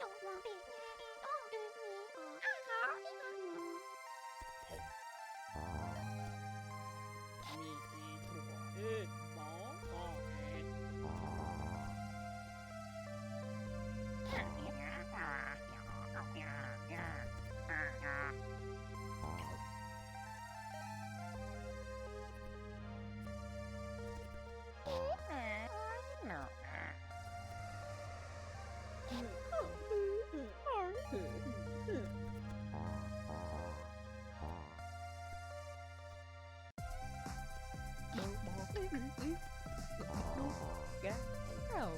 don't want it. Don't do me.มีถั่วพืชหมอคอเห็ด บอกเลยลูกแก้ว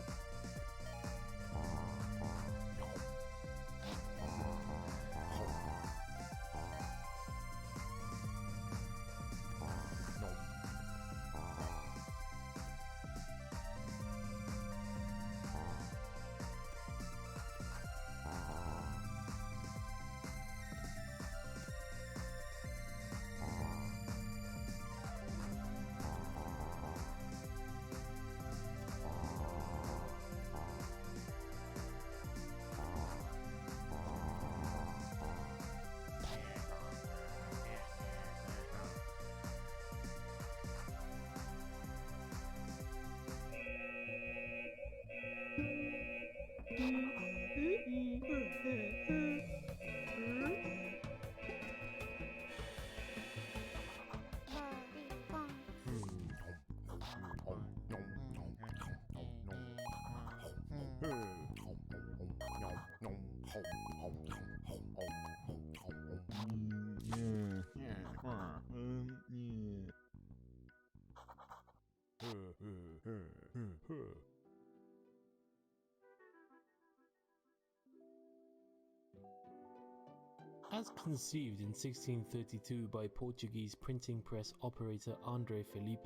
As conceived in 1632 by Portuguese printing press operator André Felipe,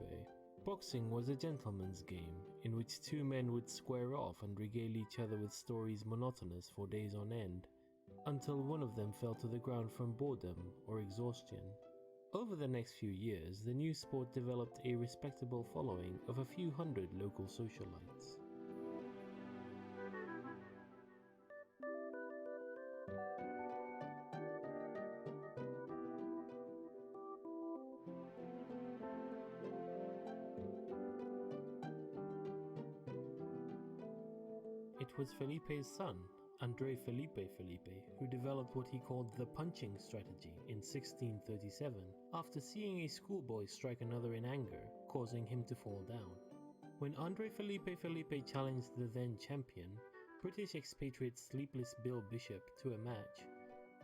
boxing was a gentleman's game in which two men would square off and regale each other with stories monotonous for days on end, until one of them fell to the ground from boredom or exhaustion. Over the next few years, the new sport developed a respectable following of a few hundred local socialites. It was Felipe's son, André Felipe, who developed what he called the punching strategy in 1637 after seeing a schoolboy strike another in anger, causing him to fall down. When André Felipe challenged the then champion, British expatriate Sleepless Bill Bishop, to a match,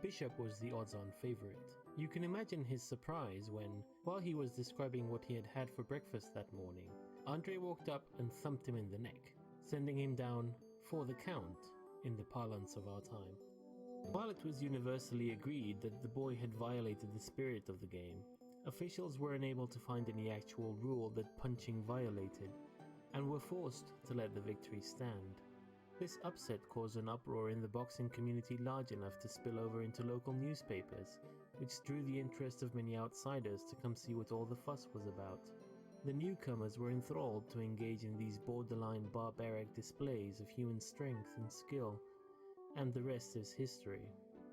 Bishop was the odds-on favourite. You can imagine his surprise when, while he was describing what he had had for breakfast that morning, André walked up and thumped him in the neck, sending him down for the count in the parlance of our time. While it was universally agreed that the boy had violated the spirit of the game, officials were unable to find any actual rule that punching violated, and were forced to let the victory stand. This upset caused an uproar in the boxing community large enough to spill over into local newspapers, which drew the interest of many outsiders to come see what all the fuss was about. The newcomers were enthralled to engage in these borderline barbaric displays of human strength and skill, and the rest is history.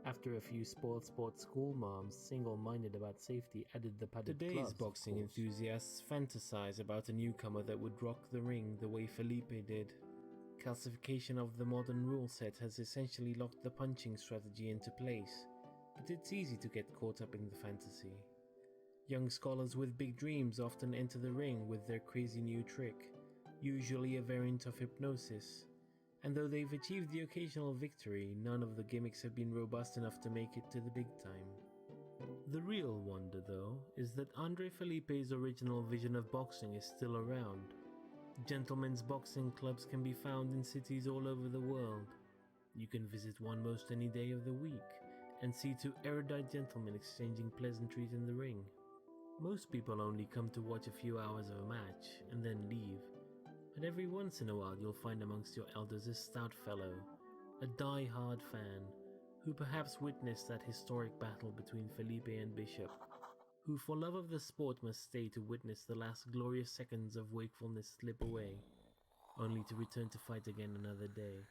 After a few spoiled sport school moms, single-minded about safety, added the padded gloves. Today's boxing enthusiasts fantasize about a newcomer that would rock the ring the way Felipe did. Calcification of the modern rule set has essentially locked the punching strategy into place, but it's easy to get caught up in the fantasy. Young scholars with big dreams often enter the ring with their crazy new trick, usually a variant of hypnosis, and though they've achieved the occasional victory, none of the gimmicks have been robust enough to make it to the big time. The real wonder, though, is that André Felipe's original vision of boxing is still around. Gentlemen's boxing clubs can be found in cities all over the world. You can visit one most any day of the week, and see two erudite gentlemen exchanging pleasantries in the ring. Most people only come to watch a few hours of a match and then leave, but every once in a while you'll find amongst your elders a stout fellow, a die-hard fan, who perhaps witnessed that historic battle between Felipe and Bishop, who for love of the sport must stay to witness the last glorious seconds of wakefulness slip away, only to return to fight again another day.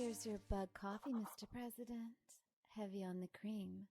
Here's your bug coffee, Mr. President. Heavy on the cream.